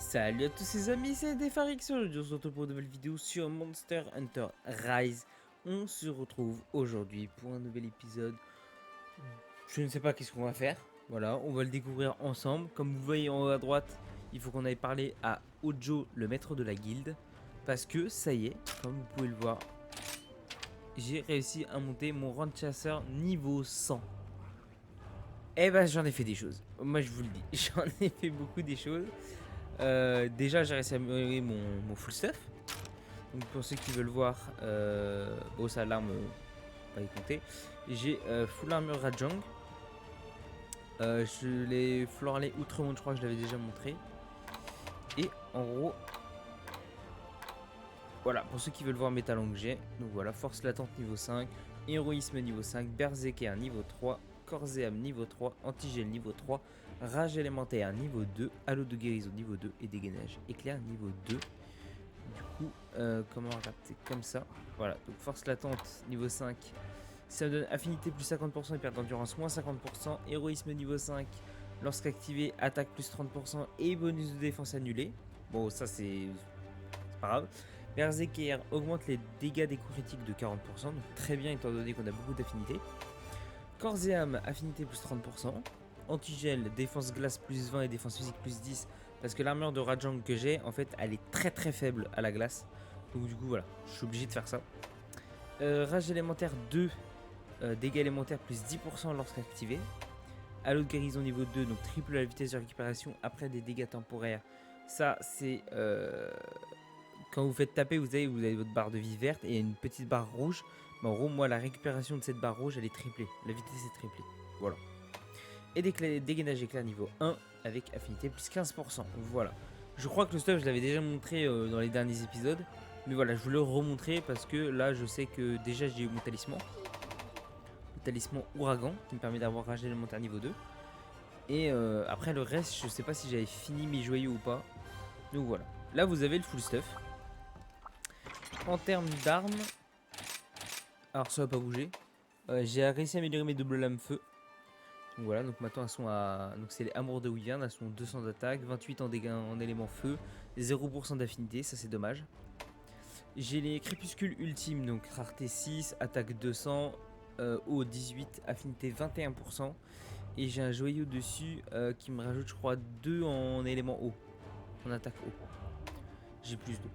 Salut à tous ces amis, c'est Defarix. Aujourd'hui on se retrouve pour une nouvelle vidéo sur Monster Hunter Rise. On se retrouve aujourd'hui pour un nouvel épisode. Je ne sais pas qu'est-ce qu'on va faire. Voilà, on va le découvrir ensemble. Comme vous voyez en haut à droite, il faut qu'on aille parler à Ojo, le maître de la guilde. Parce que ça y est, comme vous pouvez le voir, j'ai réussi à monter mon rang de chasseur niveau 100. Eh ben j'en ai fait des choses. Moi je vous le dis, j'en ai fait beaucoup des choses. Déjà j'ai réussi à améliorer mon full stuff. Donc pour ceux qui veulent voir, bon ça l'arme, pas y compter. J'ai full armure Rajang. Je l'ai Floralé Outre-Monde, je crois que je l'avais déjà montré. Et en gros, voilà, pour ceux qui veulent voir mes talents que j'ai. Donc voilà, force latente niveau 5, héroïsme niveau 5, berserker niveau 3, corps et âme niveau 3, antigel niveau 3, rage élémentaire niveau 2, halo de guérison niveau 2 et dégainage éclair niveau 2. Du coup, comment regarder comme ça. Voilà, donc force latente niveau 5. Ça me donne affinité plus 50% et perte d'endurance moins 50%. Héroïsme niveau 5. Lorsqu'activé, attaque plus 30% et bonus de défense annulé. Bon, ça c'est pas grave. Berserker augmente les dégâts des coups critiques de 40%. Donc très bien étant donné qu'on a beaucoup d'affinités. Corps et âme, affinité plus 30%. Antigel, défense glace plus 20 et défense physique plus 10. Parce que l'armure de Rajang que j'ai, en fait, elle est très très faible à la glace. Donc du coup, voilà, je suis obligé de faire ça. Rage élémentaire 2, dégâts élémentaires plus 10% lorsqu'activé. Halo de guérison niveau 2, donc triple la vitesse de récupération après des dégâts temporaires. Ça, c'est quand vous faites taper, vous avez votre barre de vie verte et une petite barre rouge. Mais en gros, moi, la récupération de cette barre rouge, elle est triplée. La vitesse est triplée. Voilà. Et dégainage éclair niveau 1 avec affinité plus 15%. Voilà. Je crois que le stuff, je l'avais déjà montré dans les derniers épisodes. Mais voilà, je voulais le remontrer parce que là, je sais que déjà, j'ai eu mon talisman. Le talisman ouragan qui me permet d'avoir rage élémentaire niveau 2. Et après, le reste, je sais pas si j'avais fini mes joyaux ou pas. Donc voilà. Là, vous avez le full stuff. En termes d'armes, alors ça va pas bouger. J'ai réussi à améliorer mes doubles lames feu. Donc voilà, donc maintenant elles sont à. Donc c'est les amours de Wyvern, elles sont 200 d'attaque, 28 en dégâts en élément feu, 0% d'affinité, ça c'est dommage. J'ai les crépuscules ultimes, donc rareté 6, attaque 200, eau 18, affinité 21%. Et j'ai un joyau dessus qui me rajoute, je crois, 2 en élément eau, en attaque eau. J'ai plus d'eau.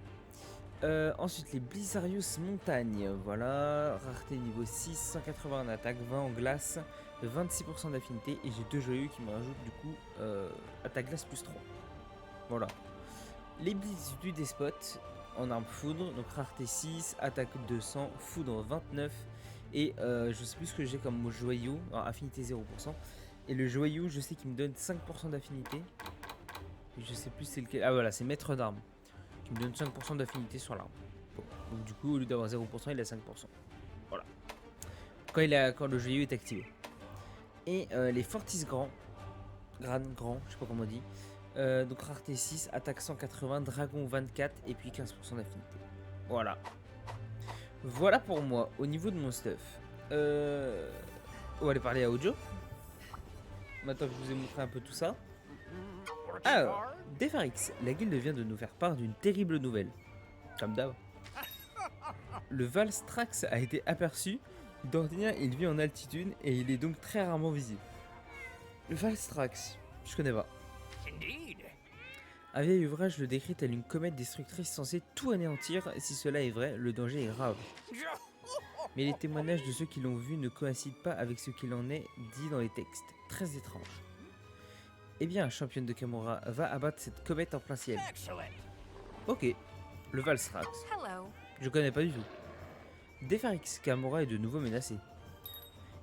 Ensuite les Blizzarius montagne, voilà, rareté niveau 6, 180 en attaque, 20 en glace, 26% d'affinité et j'ai 2 joyeux qui me rajoutent du coup attaque glace plus 3. Voilà. Les Blizz du Despote en arme foudre, donc rareté 6, attaque 200, foudre 29 et je sais plus ce que j'ai comme joyau, alors affinité 0%. Et le joyau je sais qu'il me donne 5% d'affinité. Je sais plus c'est lequel, ah voilà c'est maître d'armes. Qui me donne 5% d'affinité sur l'arme. Bon. Donc du coup, au lieu d'avoir 0%, il a 5%. Voilà. Quand le joyau est activé. Et les Fortis grands, je sais pas comment on dit. Donc rareté 6, attaque 180, dragon 24 et puis 15% d'affinité. Voilà. Voilà pour moi au niveau de mon stuff. On va aller parler à Ojo. Maintenant que je vous ai montré un peu tout ça. Alors, Defarix, la guilde vient de nous faire part d'une terrible nouvelle. Comme d'hab. Le Valstrax a été aperçu. D'ordinaire, il vit en altitude et il est donc très rarement visible. Le Valstrax, je connais pas. Un vieil ouvrage le décrit tel une comète destructrice censée tout anéantir. Si cela est vrai, le danger est grave. Mais les témoignages de ceux qui l'ont vu ne coïncident pas avec ce qu'il en est dit dans les textes. Très étrange. Eh bien, championne de Kamura, va abattre cette comète en plein ciel. Ok, le Valstrax. Je connais pas du tout. Defarix, Kamura est de nouveau menacé.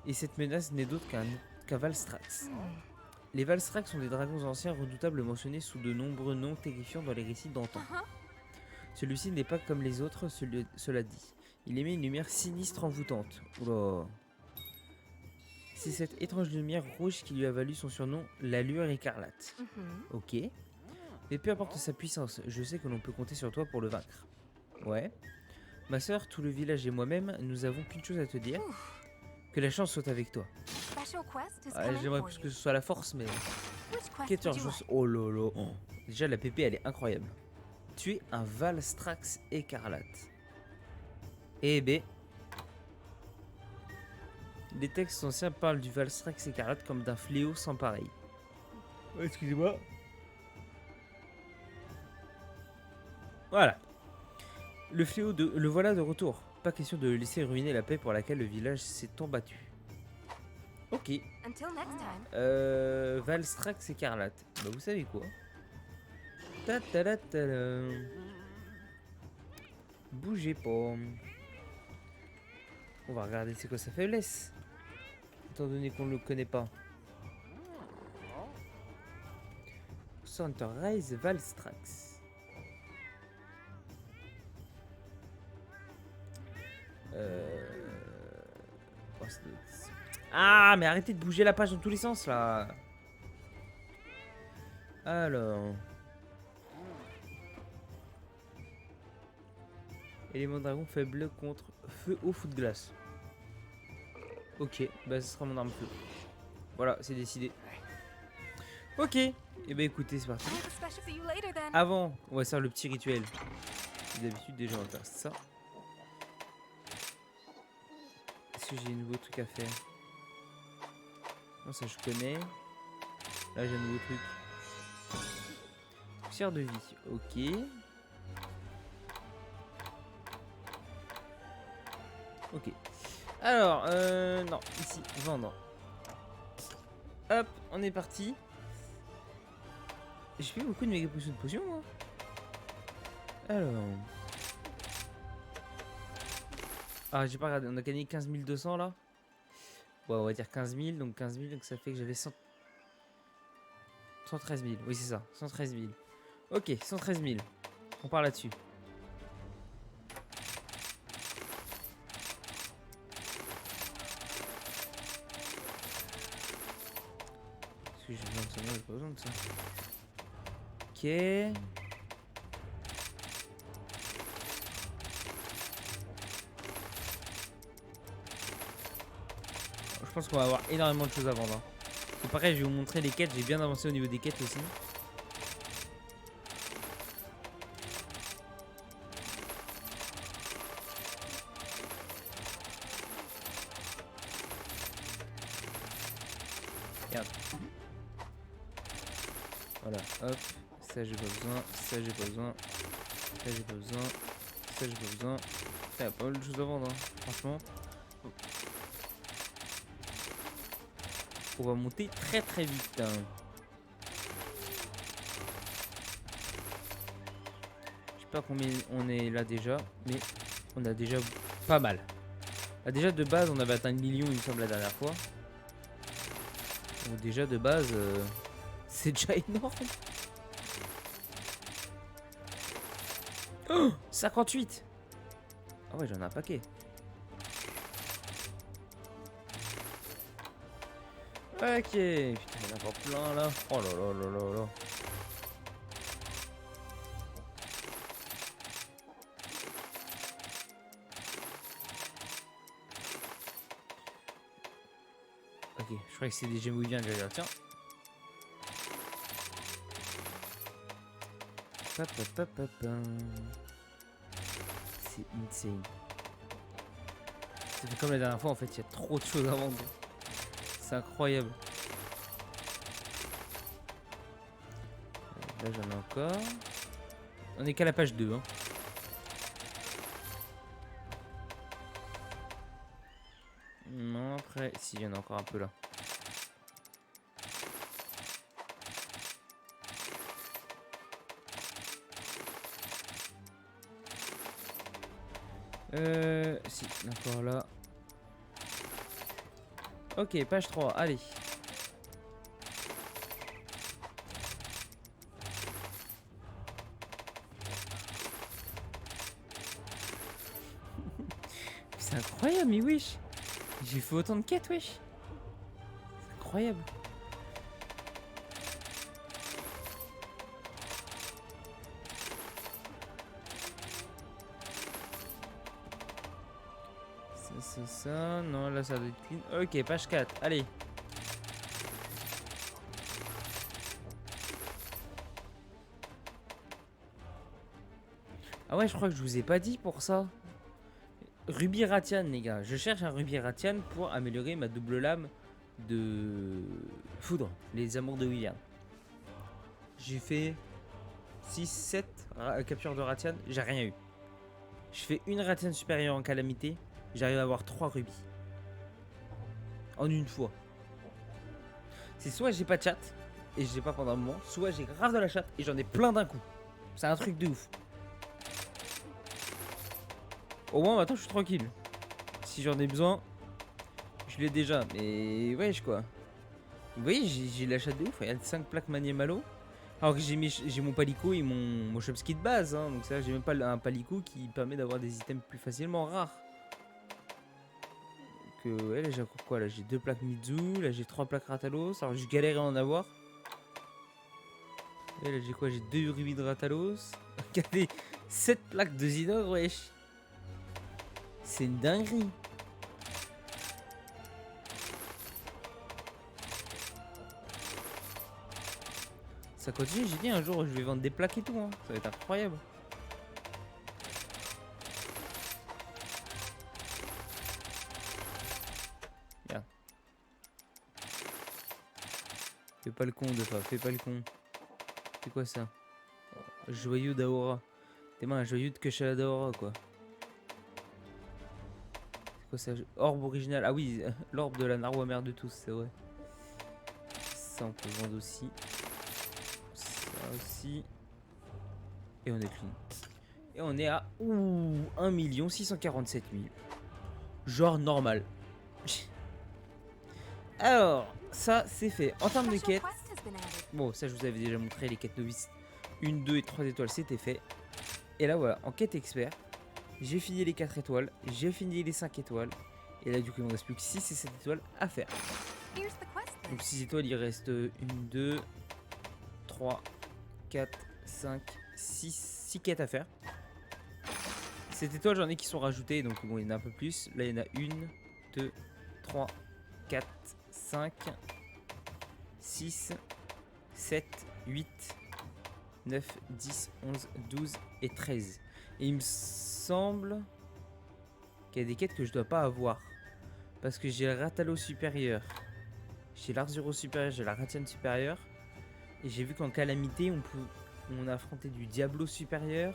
Et cette menace n'est d'autre qu'un Valstrax. Les Valstrax sont des dragons anciens redoutables mentionnés sous de nombreux noms terrifiants dans les récits d'antan. Celui-ci n'est pas comme les autres, cela dit. Il émet une lumière sinistre envoûtante. Oula. C'est cette étrange lumière rouge qui lui a valu son surnom, la lueur écarlate. Ok. Mais peu importe sa puissance, je sais que l'on peut compter sur toi pour le vaincre. Ouais. Ma soeur, tout le village et moi-même, nous avons qu'une chose à te dire. Que la chance soit avec toi. J'aimerais plus que ce soit la force, mais... Quête Quête urgence. Oh lolo. Oh. Déjà, la PP, elle est incroyable. Tuer un Valstrax écarlate. Eh B. Les textes anciens parlent du Valstrax écarlate comme d'un fléau sans pareil. Excusez-moi. Voilà. Le voilà de retour. Pas question de le laisser ruiner la paix pour laquelle le village s'est tant battu. Ok. Valstrax écarlate. Bah vous savez quoi. Ta ta ta ta ta. Bougez pas. On va regarder c'est quoi sa faiblesse. Étant donné qu'on ne le connaît pas. Center Rise Valstrax. Oh, ah, mais arrêtez de bouger la page dans tous les sens là. Alors. Élément dragon faible contre feu au fou de glace. Ok, bah ce sera mon arme feu. Voilà, c'est décidé. Ok, et bah écoutez, c'est parti. Avant, on va faire le petit rituel. D'habitude, déjà, on va faire ça. Est-ce que j'ai un nouveau truc à faire? Non, ça je connais. Là, j'ai un nouveau truc. Poussière de vie, ok. Ok. Alors, non, ici, vendre. Hop, on est parti. J'ai fait beaucoup de méga potions de potions, moi. Alors. Ah, j'ai pas regardé, on a gagné 15 200 là. Ouais, on va dire 15 000, donc 15 000, donc ça fait que j'avais 113 000. Oui, c'est ça, 113 000. Ok, 113 000. On part là-dessus. Est-ce que j'ai besoin de ça? Non, j'ai pas besoin de ça. Ok. Je pense qu'on va avoir énormément de choses à vendre. C'est pareil, je vais vous montrer les quêtes. J'ai bien avancé au niveau des quêtes aussi. Regarde. Voilà, hop. Ça, j'ai pas besoin. Ça, j'ai pas besoin. Ça, j'ai pas besoin. Ça, j'ai pas besoin. Il y a pas mal de choses à vendre, hein. Franchement. On va monter très très vite. Hein. Je sais pas combien on est là déjà, mais on a déjà pas mal. Là, déjà de base, on avait atteint 1 million, il me semble, la dernière fois. Donc déjà de base, c'est déjà énorme. Oh, 58. Ah ouais, j'en ai un paquet. Ok, putain, il y en a encore plein là. Oh là là là là là. Ok, je crois que c'est des gemmes bien, je vais dire, tiens. C'est insane. C'est comme la dernière fois, en fait, il y a trop de choses à vendre. C'est incroyable. Là, j'en ai encore. On est qu'à la page 2. Hein. Non, après, si, il y en a encore un peu là. Si, encore là. Ok, page 3, allez. C'est incroyable, mais wesh. J'ai fait autant de quêtes, wesh. C'est incroyable. Ça, c'est ça. Non, là, ça doit être clean. Ok, page 4, allez. Ah ouais, je crois que je vous ai pas dit pour ça. Rubis Ratian, les gars. Je cherche un Rubis Ratian pour améliorer ma double lame de foudre. Les amours de William. J'ai fait 6, 7 captures de Ratian. J'ai rien eu. Je fais une Ratian supérieure en calamité. J'arrive à avoir 3 rubis. En une fois. C'est soit j'ai pas de chat et je l'ai pas pendant un moment, soit j'ai grave de la chatte et j'en ai plein d'un coup. C'est un truc de ouf. Au moins maintenant je suis tranquille. Si j'en ai besoin, je l'ai déjà. Mais wesh quoi. Vous voyez, j'ai la chatte de ouf. Il y a 5 plaques Manier Malo. Alors que j'ai mon palico et mon Chomsky de base. Hein. Donc ça, j'ai même pas un palico qui permet d'avoir des items plus facilement rares. Donc ouais, là j'ai encore quoi? Là j'ai 2 plaques Mizu. Là j'ai 3 plaques Ratalos. Alors je galère à en avoir. Et là j'ai quoi? J'ai 2 rubis de Ratalos. Regardez, 7 plaques de Zinogre, wesh. C'est une dinguerie. Ça continue, j'ai dit un jour je vais vendre des plaques et tout, hein. Ça va être incroyable. Regarde. Fais pas le con de fois, fais pas le con. C'est quoi ça? Joyau d'Aora. T'es un joyau de Keshala d'Aora quoi. C'est quoi ça? Orbe original. Ah oui, l'orbe de la narwa mère de tous, c'est vrai. Ça on peut vendre aussi. Ça aussi. Et on est clean. Et on est à 1 647 000. Genre normal. Alors, ça c'est fait. En termes de quêtes, bon, ça je vous avais déjà montré, les quêtes novices 1, 2 et 3 étoiles, c'était fait. Et là voilà, en quête expert, j'ai fini les 4 étoiles, j'ai fini les 5 étoiles. Et là du coup il ne reste plus que 6 et 7 étoiles à faire. Donc 6 étoiles, il reste 1, 2, 3, 4, 5, 6 quêtes à faire. 7 étoiles, j'en ai qui sont rajoutées, donc bon, il y en a un peu plus. Là, il y en a 1, 2, 3, 4, 5, 6, 7, 8, 9, 10, 11, 12 et 13. Et il me semble qu'il y a des quêtes que je dois pas avoir. Parce que j'ai le Ratalo supérieur, j'ai l'Arzuro supérieur, j'ai la Ratian supérieure. Et j'ai vu qu'en calamité, on a affronté du Diablo supérieur,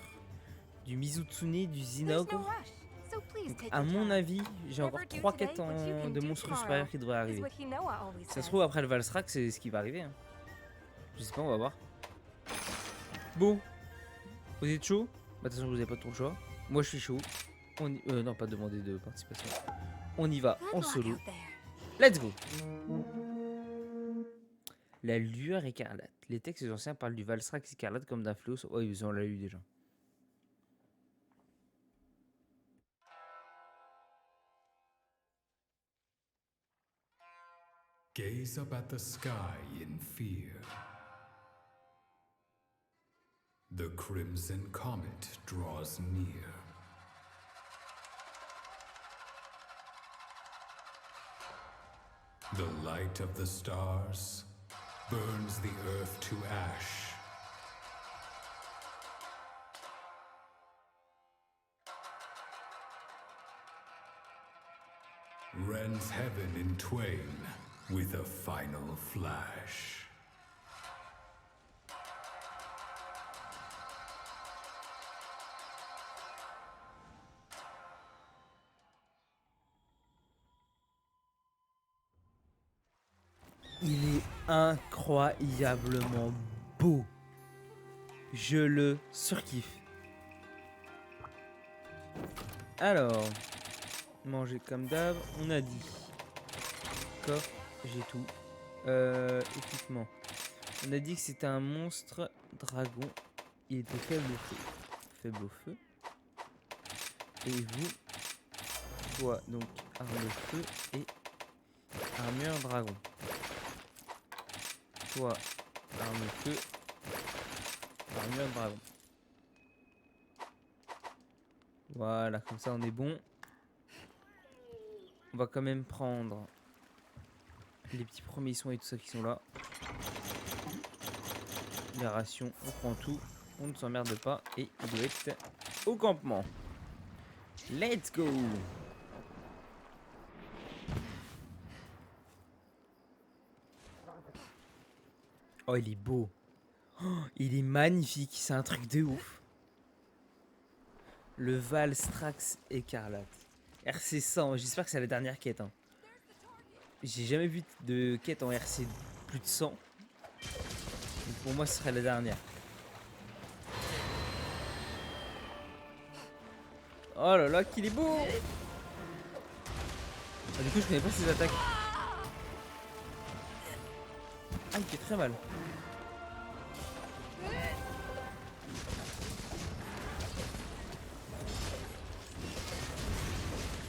du Mizutsune, du Zinogre. Donc, à mon avis, j'ai encore 3 quêtes de monstres supérieurs qui devraient arriver. Ça se trouve, après le Valsrak, c'est ce qui va arriver. Hein. Je sais pas, on va voir. Bon, vous êtes chaud? Bah, de toute façon, vous n'avez pas trop le choix. Moi, je suis chaud. Non, pas demander de participation. On y va en solo. Let's go! La lueur écarlate. Les textes anciens parlent du Valsrak écarlate comme d'un fléau. Oh, ils ont l'a lu déjà. Gaze up at the sky in fear. The crimson comet draws near. The light of the stars burns the earth to ash. Rends heaven in twain with a final flash. Il est incroyablement beau. Je le surkiffe. Alors, manger comme d'hab, on a dit. Coffre, j'ai tout. Équipement. On a dit que c'était un monstre dragon. Il était faible au feu. Faible au feu. Et vous, toi, donc arme de feu et armure dragon. Toi, arme de feu, armure dragon. Voilà, comme ça on est bon. On va quand même prendre les petits premiers soins et tout ça qui sont là. Les rations, on prend tout, on ne s'emmerde pas et il doit être au campement. Let's go. Oh, il est beau. Oh, il est magnifique. C'est un truc de ouf. Le Valstrax écarlate. RC 100. J'espère que c'est la dernière quête. Hein. J'ai jamais vu de quête en RC plus de 100. Donc pour moi, ce serait la dernière. Oh là là, qu'il est beau. Ah, du coup, je connais pas ses attaques. Ah, il fait très mal.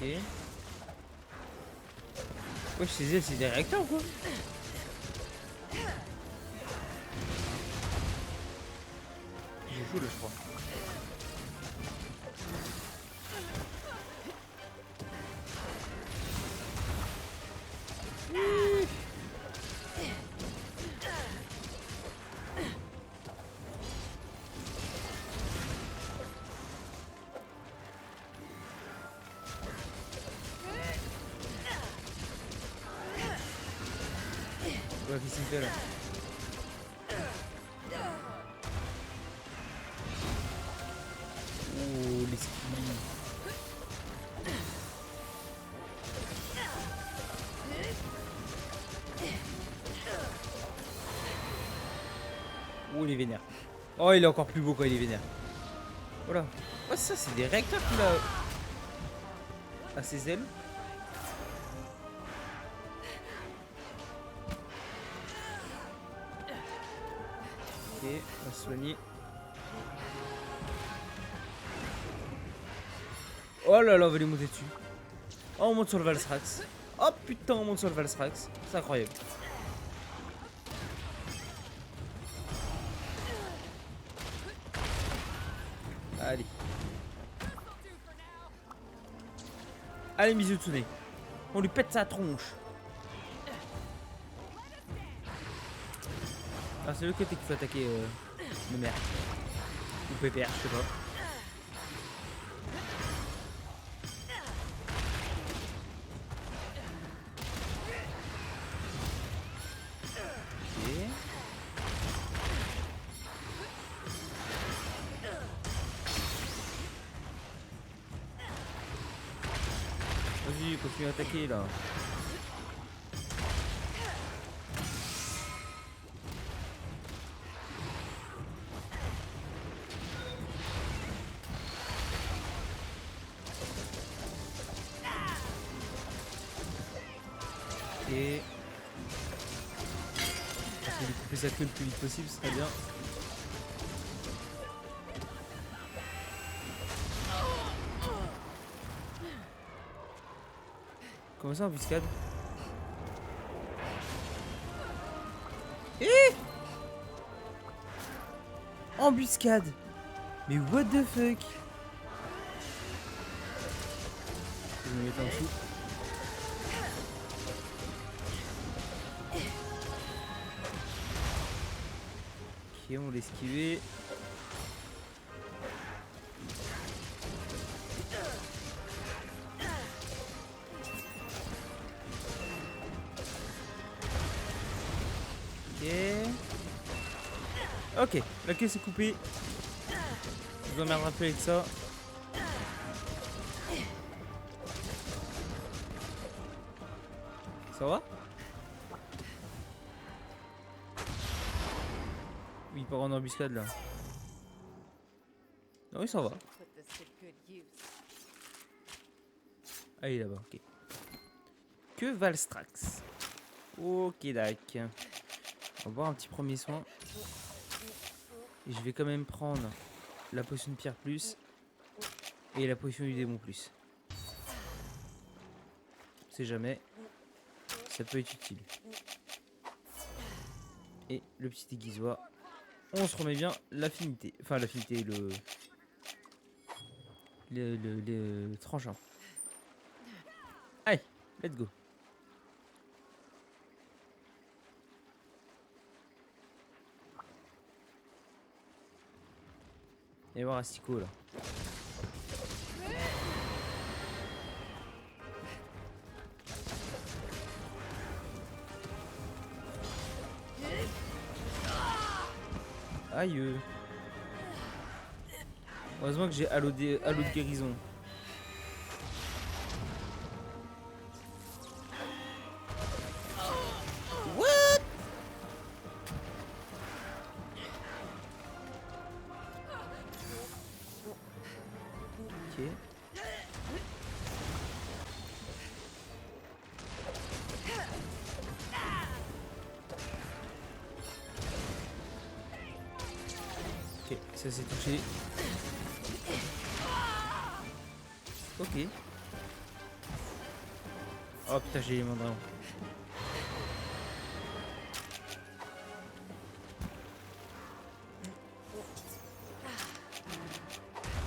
Ok. Ouais, chez elle, c'est des réacteurs ou quoi? J'ai chaud là, je crois. Ouais, qu'est-ce qu'il fait là? Oh, les skills. Oh, il est vénère. Oh, il est encore plus beau quand il est vénère. Voilà. Oh, ça, c'est des réacteurs qu'il a à ses ailes. Ok, on va se soigner. Oh là là, on va lui monter dessus. Oh, on monte sur le Valstrax. Oh putain, on monte sur le Valstrax. C'est incroyable. Allez. Allez, Mizutsune. On lui pète sa tronche. Ah, c'est le côté qu'il faut attaquer le maire. Ou PPR, je sais pas. Ok. Vas-y, continue à attaquer là. Et je vais lui couper sa queue le plus vite possible, ce serait bien. Comment ça, embuscade? Embuscade. Mais what the fuck? Je vais me mettre en dessous. Ok, on l'a esquivé. Ok. Ok, la queue s'est coupée. Je vous emmerdera plus avec ça. Ça va? Oui, il part en embuscade là. Ah oui, ça va. Ah, il est là-bas, ok. Que Valstrax. Ok, d'accord. On va voir un petit premier soin. Et je vais quand même prendre la potion de pierre plus et la potion du démon plus. On sait jamais. Ça peut être utile. Et le petit aiguisoir. On se remet bien l'affinité. Enfin, l'affinité, le tranchant. Allez, let's go. Et voir Asiko là. Aïe. Heureusement que j'ai halo de guérison. What? Ok. Ok, ça s'est touché. Ok. Oh putain, j'ai les mains dragon.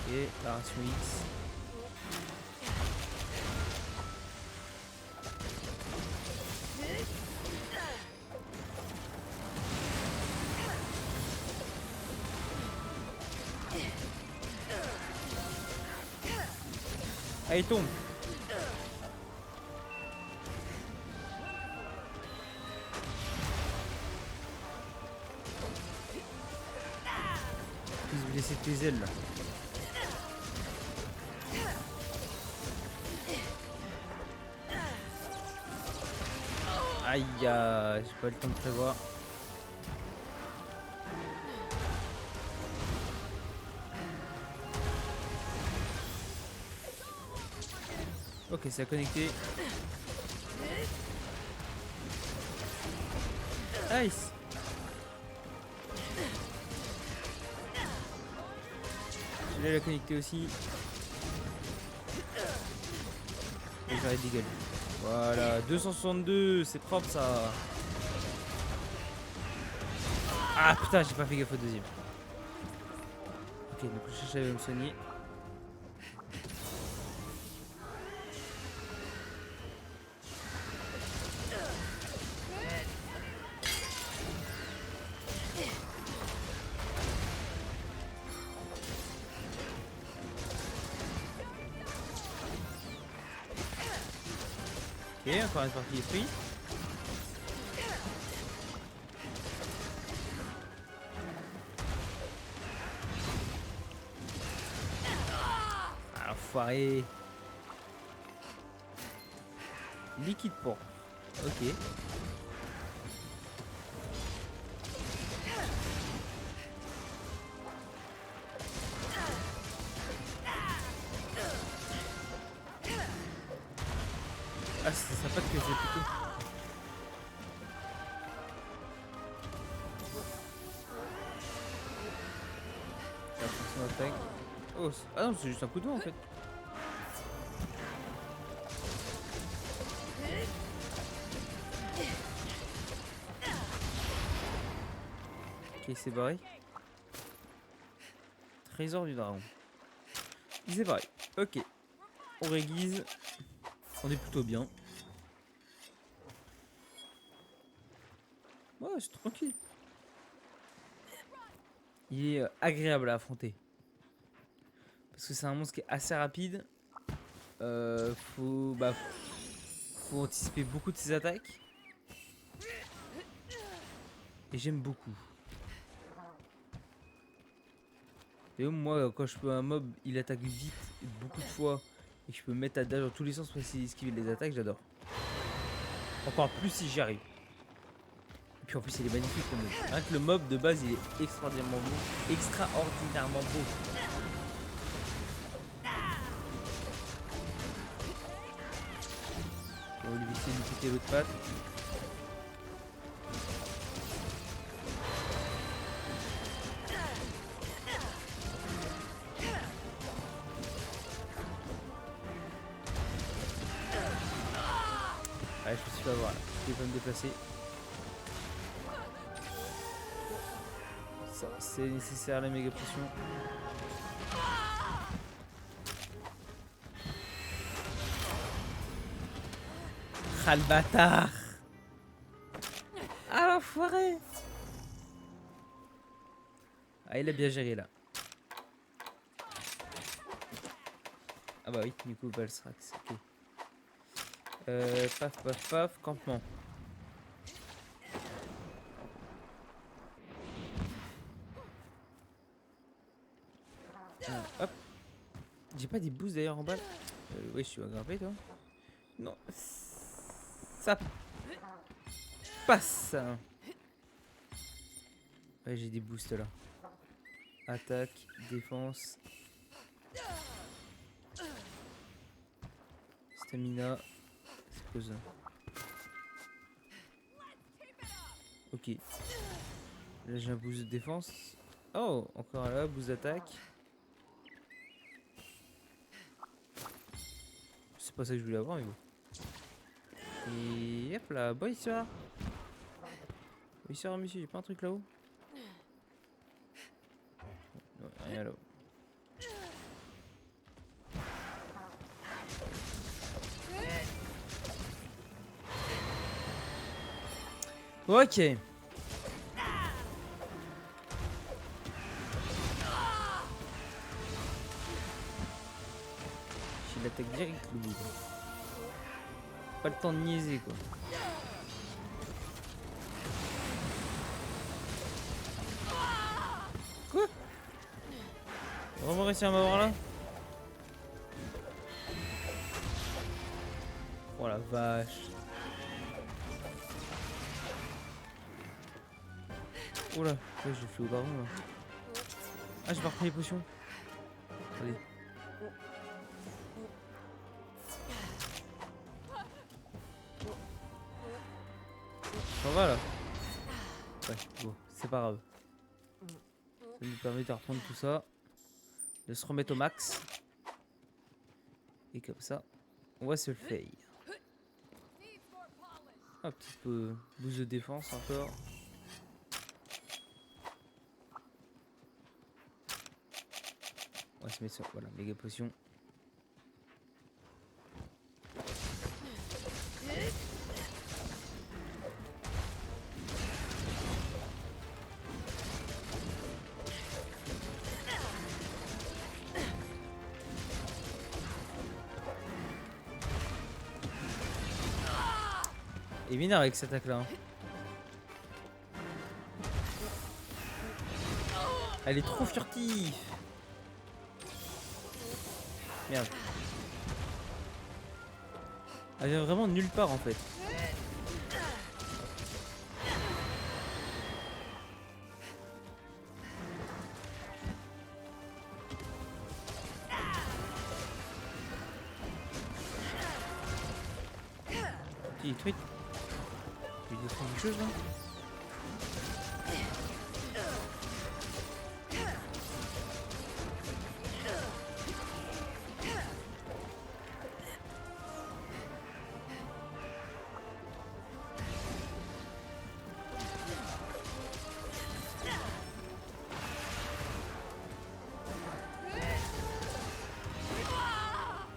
Ok, la ration X. Ah, il tombe. Il se blesser tes ailes là. Aïe, j'ai pas le temps de prévoir. Ok, ça a connecté. Nice. Celui-là, il a connecté aussi. Et j'arrête d'égaler. Voilà, 262, c'est propre ça. Ah putain, j'ai pas fait gaffe au deuxième. Ok, donc le chercher va me soigner. Ok, encore une partie esprit. Ah, enfoiré. Liquide pour. Ok. Ah, c'est sympa que c'est plutôt. Attention attaque. Oh, ah non, c'est juste un coup de vent en fait. Ok, c'est barré. Trésor du dragon. C'est pareil. Ok. On réguise. On est plutôt bien. Ouais, c'est tranquille. Il est agréable à affronter. Parce que c'est un monstre qui est assez rapide. Faut anticiper beaucoup de ses attaques. Et j'aime beaucoup. Et moi, quand je peux un mob, il attaque vite, beaucoup de fois, et que je peux me mettre à dash dans tous les sens pour essayer d'esquiver les attaques, j'adore. Encore plus si j'y arrive. Et puis en plus, il est magnifique le mob. Rien que le mob de base, il est extraordinairement beau. Extraordinairement beau. On va lui essayer de lui piquer l'autre patte. Ouais, je me suis fait avoir là. Je vais pas me déplacer. Ça, c'est nécessaire la méga pression. Ah le bâtard! Ah l'enfoiré! Ah il a bien géré là. Ah bah oui, du coup Valstrax, ok. Paf paf paf, campement. pas des boosts d'ailleurs en bas? Oui, je vas grimper toi. Non. Ça passe. Ouais, j'ai des boosts là. Attaque, défense. Stamina. C'est quoi ça? Ok. Là j'ai un boost de défense. Oh, encore là, boost d'attaque. C'est pas ça que je voulais avoir, mais bon. Et hop là, boy sir. Oui sir, monsieur, j'ai pas un truc là-haut? Non, rien là-haut. Ok. J'ai l'attaque direct le bout. Pas le temps de niaiser quoi. Quoi? On va vraiment réussir à m'avoir là? Oh la vache. Oh là, ouais, j'ai fait au baron là. Ah, j'ai pas repris les potions. Allez. Ça va là? Ouais, bon, c'est pas grave. Ça nous permet de reprendre tout ça. De se remettre au max. Et comme ça, on va se le faire. Un petit peu boost de défense encore. On va se mettre sur, voilà, méga potion. Et mineur avec cette attaque là. Hein. Elle est trop furtive. Merde. Elle vient vraiment de nulle part en fait. Petit truc. Il y a quelque chose là.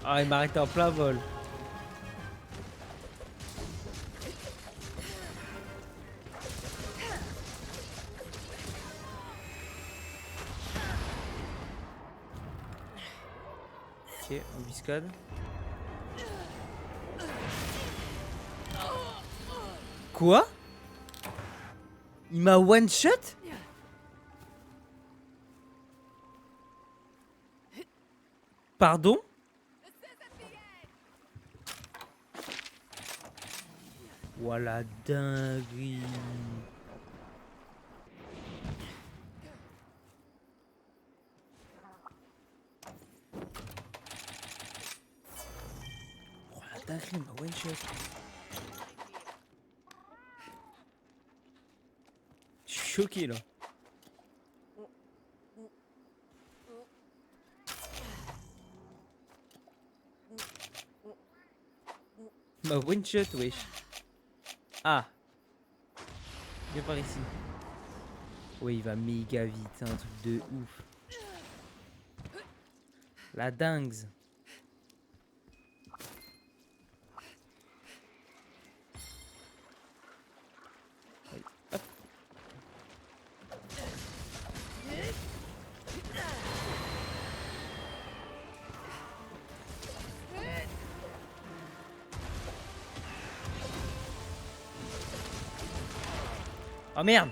Ah, il m'a arrêté en plein vol. Ok, embuscade. Quoi? Il m'a one shot? Pardon? Voilà, dinguerie. Oh la dinguerie, il m'a one shot. Je suis choqué là. Ma one shot, wesh. Ah. Viens par ici. Ouais, il va méga vite, c'est un truc de ouf. La dingue. Hop. Oh merde.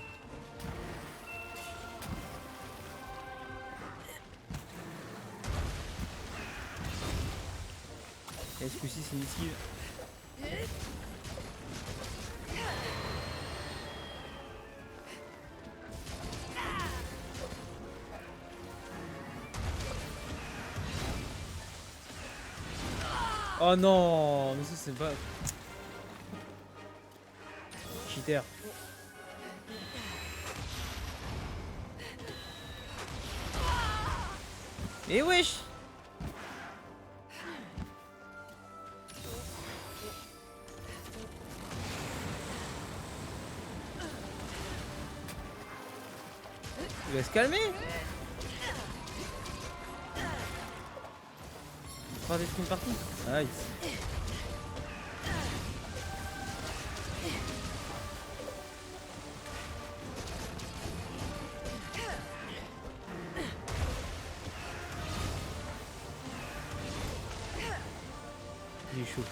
définitive. Oh non, mais ça c'est pas... Cheater. Et wesh. Il va se calmer. Pas d'être une partie. Nice. Il est chaud.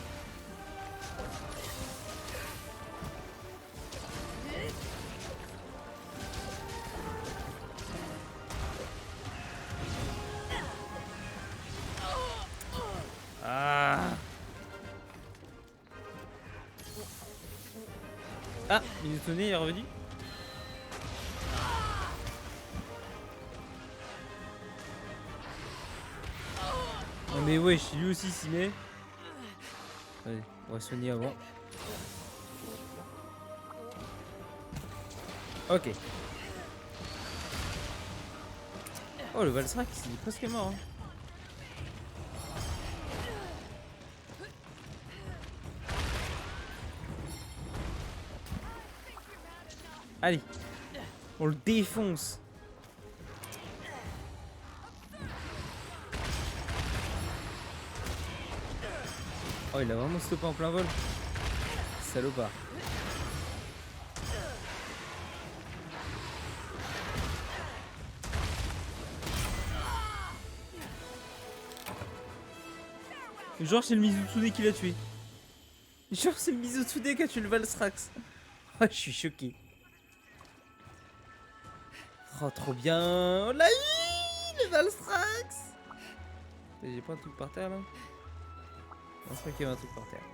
Ah, Minutone est revenu. Oh mais wesh, lui aussi s'y met. Allez, on va soigner avant. Ok. Oh le Valsrax il est presque mort hein. Allez, on le défonce. Oh il a vraiment stoppé en plein vol. Salopard. Genre c'est le Mizutsude qui l'a tué. Genre c'est le Mizutsude qui a tué le Valsrax. Oh je suis choqué. Oh trop bien. On l'a eu le Valsrax. J'ai pas un truc par terre là. Je crois qu'il y avait un truc par terre.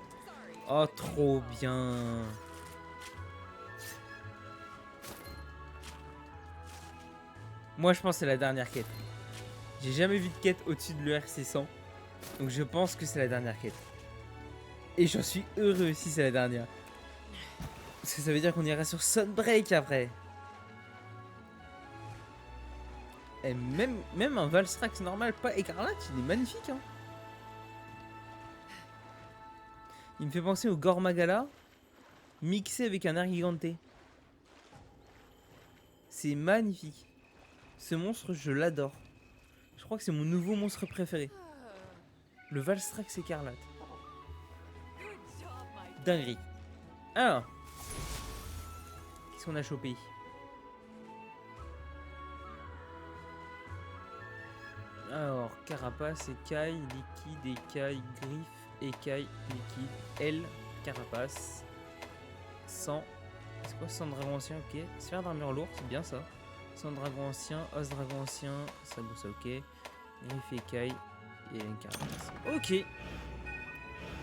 Oh trop bien. Moi je pense que c'est la dernière quête. J'ai jamais vu de quête au-dessus de l'ERC100. Donc je pense que c'est la dernière quête. Et j'en suis heureux si c'est la dernière. Parce que ça veut dire qu'on ira sur Sunbreak après. Et même un Valsrax normal, pas écarlate, il est magnifique hein. Il me fait penser au Gormagala mixé avec un Argigante. C'est magnifique. Ce monstre, je l'adore. Je crois que c'est mon nouveau monstre préféré. Le Valsrax écarlate. Dinguerie. Alors. Qu'est-ce qu'on a chopé? Alors, carapace, écaille, liquide, écaille, griffe, écaille, liquide, aile, carapace, sang. C'est quoi sang de dragon ancien? Ok. Sphère d'armure lourde, c'est bien ça. Sang de dragon ancien, os dragon ancien, ça bon ça ok. Griffe, écaille et une carapace. Ok.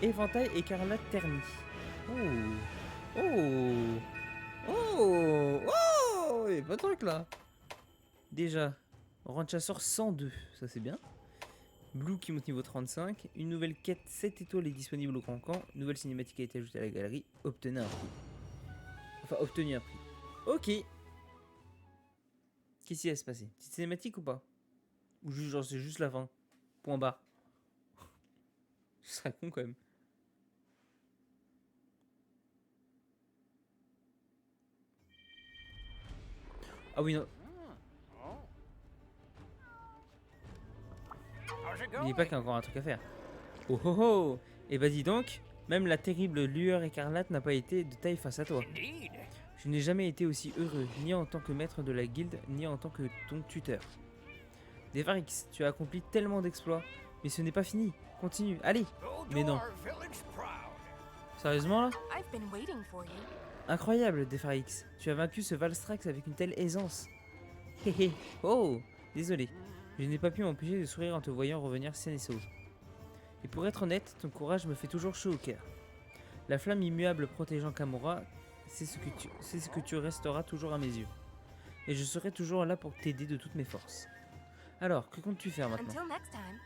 Éventail écarlate thermie. Oh. Oh. Oh. Oh. Il y a pas de truc là. Déjà. Rang de chasseur 102, ça c'est bien. Blue qui monte niveau 35. Une nouvelle quête 7 étoiles est disponible au Cancan. Une nouvelle cinématique a été ajoutée à la galerie. Obtenez un prix. Enfin, obtenu un prix. Ok. Qu'est-ce qui va se passer? Petite cinématique ou pas? Ou juste genre c'est juste la fin? Point barre. Ce serait con quand même. Ah oui non. Il n'est pas qu'il y a encore un truc à faire. Oh oh oh. Et bah dis donc, même la terrible lueur écarlate n'a pas été de taille face à toi. Je n'ai jamais été aussi heureux, ni en tant que maître de la guilde, ni en tant que ton tuteur. Devarix, tu as accompli tellement d'exploits, mais ce n'est pas fini. Continue, allez. Mais non. Sérieusement là? Incroyable, Devarix. Tu as vaincu ce Valsrax avec une telle aisance. Hé hé. Oh, désolé. Je n'ai pas pu m'empêcher de sourire en te voyant revenir sain et sauve. Et pour être honnête, ton courage me fait toujours chaud au cœur. La flamme immuable protégeant Kamura, c'est ce que tu resteras toujours à mes yeux. Et je serai toujours là pour t'aider de toutes mes forces. Alors, que comptes-tu faire maintenant? Until next time.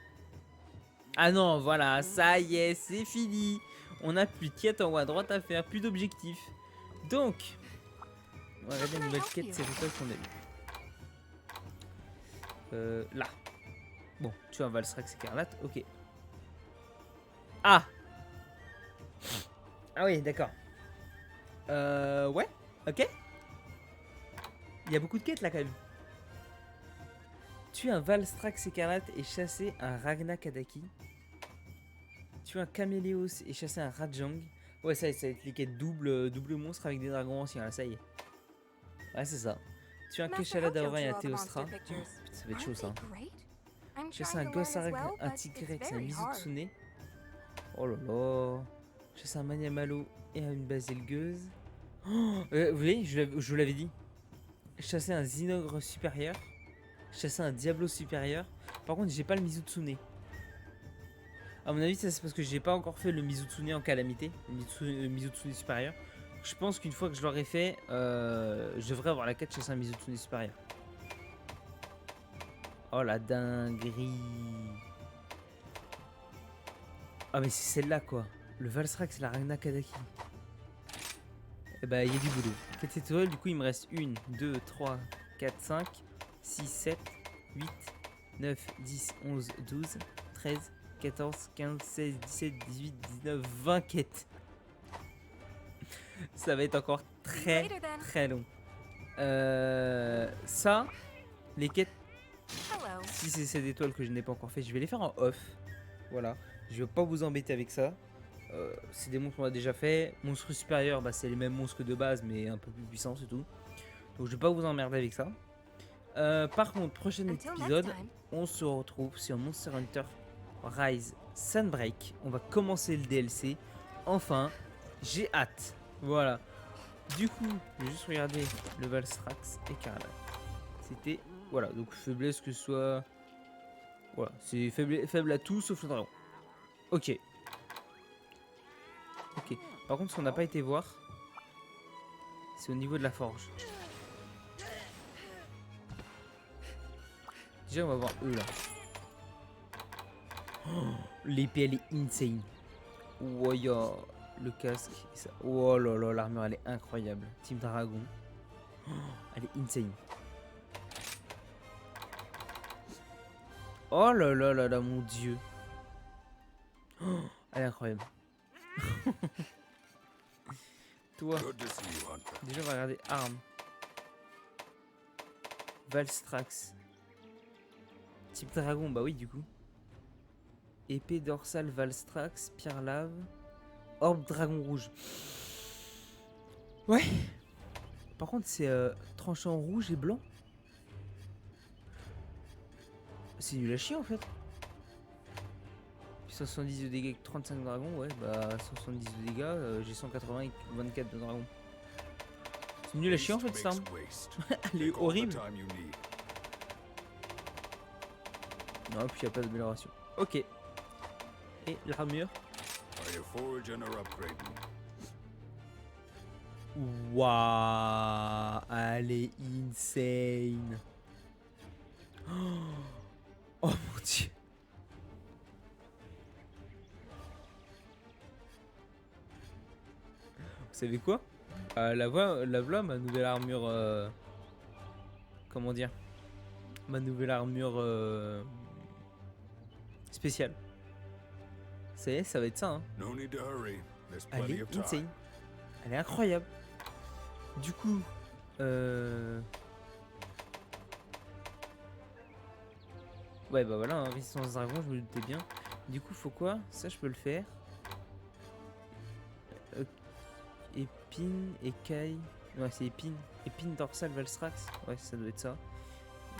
Ah non, voilà, ça y est, c'est fini. On n'a plus de quête en haut à droite à faire, plus d'objectifs. Donc, on va regarder une nouvelle quête, c'est quoi qu'on a eu. Là. Bon, tu as un Valstrax écarlate, ok. Ah! Ah oui, d'accord. Ouais, ok. Il y a beaucoup de quêtes là quand même. Tu as un Valstrax écarlate et chasser un Ragna Kadaki. Tu as un Caméléos et chasser un Rajang. Ouais, ça va être les quêtes double monstre avec des dragons anciens, là, ça y est. Ouais, c'est ça. Tu as un Keshala Daora et un Théostra. Putain, ça va être chaud ça. Chasser un Gossarag, un Tigrex et un Mizutsune. Oh là là. Chasser un Maniamalo et une Basilgueuse. Oh, vous voyez, je vous l'avais dit. Chasser un Zinogre supérieur. Chasser un Diablo supérieur. Par contre, j'ai pas le Mizutsune. À mon avis, ça c'est parce que j'ai pas encore fait le Mizutsune en calamité. Le Mizutsune supérieur. Je pense qu'une fois que je l'aurai fait, je devrais avoir la quête chasser un Mizutsune supérieur. Oh la dinguerie. Ah mais c'est celle-là quoi. Le Valstrax et la Ragna Kadaki. Et bah il y a du boulot. Quête étoile, du coup il me reste 1, 2, 3, 4, 5, 6, 7, 8, 9, 10, 11, 12, 13, 14, 15, 16, 17, 18, 19, 20 quêtes. Ça va être encore très long. Ça, les quêtes, si c'est ces étoiles que je n'ai pas encore fait, je vais les faire en off. Voilà, je vais pas vous embêter avec ça. C'est des monstres qu'on a déjà fait. Monstre supérieur, bah, c'est les mêmes monstres que de base, mais un peu plus puissants, c'est tout. Donc je vais pas vous emmerder avec ça. Par contre, prochain épisode, on se retrouve sur Monster Hunter Rise Sunbreak. On va commencer le DLC. Enfin, j'ai hâte. Voilà. Du coup, je vais juste regarder le Valstrax écarlate. C'était... Voilà, donc faiblesse que ce soit... Voilà, c'est faible à tout sauf le dragon. Ok. Ok. Par contre, ce qu'on n'a pas été voir, c'est au niveau de la forge. Déjà, on va voir eux là. Oh, l'épée, elle est insane. Oh, ya. Le casque. Ça. Oh là là, l'armure, elle est incroyable. Team Dragon. Oh, elle est insane. Oh là là là là, mon dieu. Oh, elle est incroyable. Toi. Déjà, on va regarder armes. Valstrax. Type dragon, bah oui, du coup. Épée dorsale Valstrax, pierre lave. Orbe dragon rouge. Ouais. Par contre, c'est tranchant rouge et blanc. C'est nul à chier en fait. Puis 170 de dégâts avec 35 dragons, ouais, bah 170 de dégâts, j'ai 180 et 24 de dragons. C'est nul à chier en fait cette arme. Elle est horrible. Non, puis il n'y a pas d'amélioration. Ok. Et l'armure. Waouh, elle est insane. Oh mon dieu. Vous savez quoi? La voilà ma nouvelle armure. Comment dire? Ma nouvelle armure spéciale. Ça y est, ça va être ça. Hein. Elle est insane. Elle est incroyable. Du coup, ouais, bah voilà, hein, résistance dragon, je me doutais bien. Du coup, faut quoi? Ça, je peux le faire. Épine, écaille. Ouais, c'est épine. Épine dorsale Valstrax. Ouais, ça doit être ça.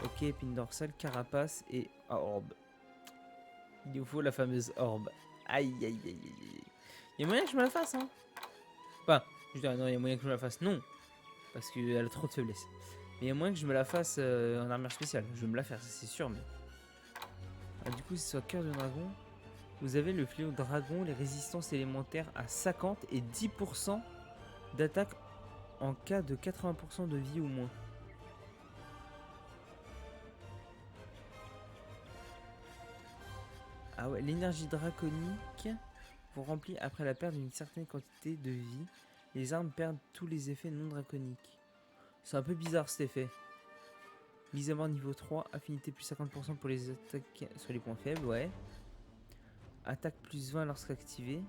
Ok, épine dorsale, carapace et orbe. Il nous faut la fameuse orbe. Aïe, aïe, aïe, aïe, aïe. Il y a moyen que je me la fasse, hein? Enfin, je dirais non, il y a moyen que je me la fasse. Non, parce qu'elle a trop de faiblesse. Mais il y a moyen que je me la fasse en armure spéciale. Je vais me la faire, ça c'est sûr, mais... Ah, du coup, c'est soit cœur de dragon. Vous avez le fléau dragon, les résistances élémentaires à 50 et 10% d'attaque en cas de 80% de vie ou moins. Ah ouais, l'énergie draconique vous remplit après la perte d'une certaine quantité de vie. Les armes perdent tous les effets non draconiques. C'est un peu bizarre cet effet. Mise à mort niveau 3, affinité plus 50% pour les attaques sur les points faibles, ouais. Attaque plus 20 lorsqu'activé.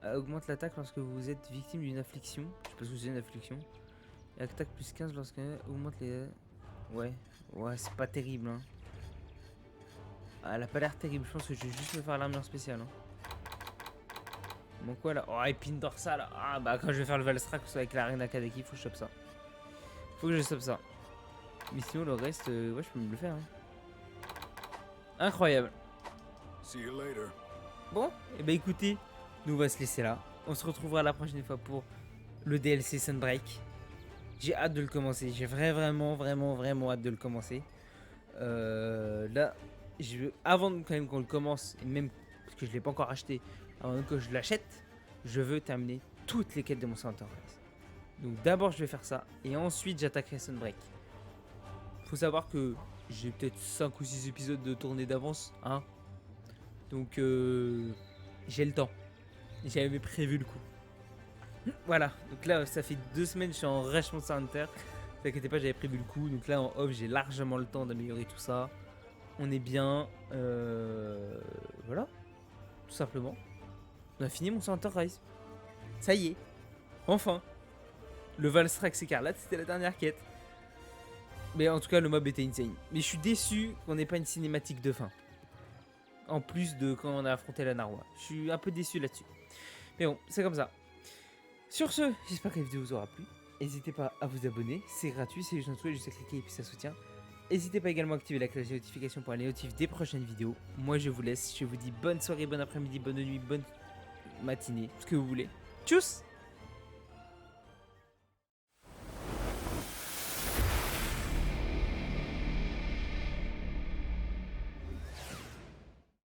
Augmente l'attaque lorsque vous êtes victime d'une affliction. Je sais pas ce que c'est une affliction. Et attaque plus 15 lorsque augmente les... Ouais, c'est pas terrible, hein. Ah, elle a pas l'air terrible, je pense que je vais juste me faire l'armure spéciale, hein. Bon quoi là? Oh, épine dorsale. Ah bah quand je vais faire le Valstrax avec la reine Akadeki, faut que je chope ça. Faut que je chope ça. Mais sinon le reste, ouais je peux me le faire, hein. Incroyable. See you later. Bon, et bah écoutez, nous on va se laisser là. On se retrouvera la prochaine fois pour le DLC Sunbreak. J'ai hâte de le commencer. J'ai vraiment hâte de le commencer. Là, avant quand même qu'on le commence, et même parce que je l'ai pas encore acheté, avant que je l'achète, je veux terminer toutes les quêtes de Monster Hunter Rise. Donc d'abord je vais faire ça et ensuite j'attaquerai Sunbreak. Faut savoir que j'ai peut-être 5 ou 6 épisodes de tournée d'avance, hein. Donc j'ai le temps. J'avais prévu le coup. Voilà, donc là ça fait 2 semaines que je suis en rush Monster Hunter. Ne vous inquiétez pas, j'avais prévu le coup. Donc là en off j'ai largement le temps d'améliorer tout ça. On est bien. Voilà, tout simplement. On a fini Monster Hunter Rise. Ça y est, enfin. Le Valstrax écarlate, c'était la dernière quête. Mais en tout cas le mob était insane. Mais je suis déçu qu'on n'ait pas une cinématique de fin. En plus de quand on a affronté la Narwa. Je suis un peu déçu là-dessus. Mais bon, c'est comme ça. Sur ce, j'espère que la vidéo vous aura plu. N'hésitez pas à vous abonner, c'est gratuit, c'est juste un truc, juste à cliquer et puis ça soutient. N'hésitez pas également à activer la cloche de notification pour aller notifier des prochaines vidéos. Moi je vous laisse, je vous dis bonne soirée, bon après-midi, bonne nuit, bonne matinée, ce que vous voulez. Tchuss!